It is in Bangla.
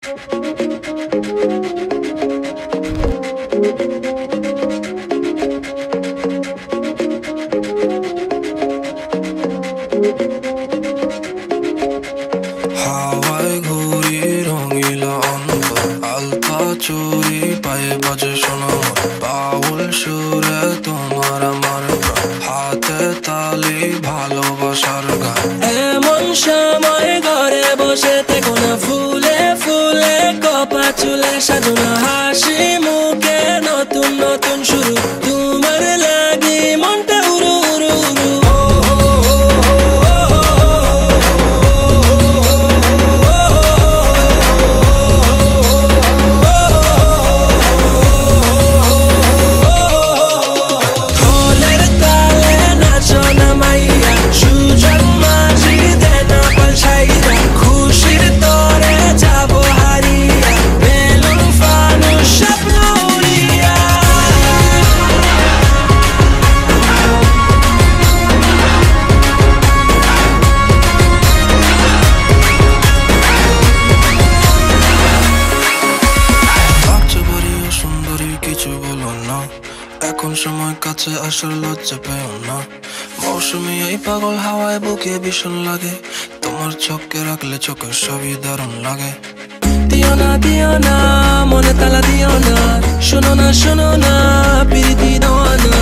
হাওয়ায় ঘুরি রঙিলা অন্ত, আলতা চুরি পায়ে বাজে শোনো, বাউল সুরে তোমার আমার হাতে তালি ভালোবাসার গান। এমন সময় ঘরে বসে থেকো না, ফুলে ফুলে কপা চুলে সাজানো, হাসি মুখে নতুন নতুন শুরু, তোমার লাগি মনটা উড়ু উড়ু উড়ু। কিছু বলো না, এখন সময় কাছে আসার লজ্জা পেও না। মৌসুমি এই পাগল হাওয়ায় বুকে ভীষণ লাগে, তোমার চোখে রাখলে চোখের সবই দারুণ লাগে। দিও না মনে তালা দিও না, শোনো না প্রীতি দেওয়া না।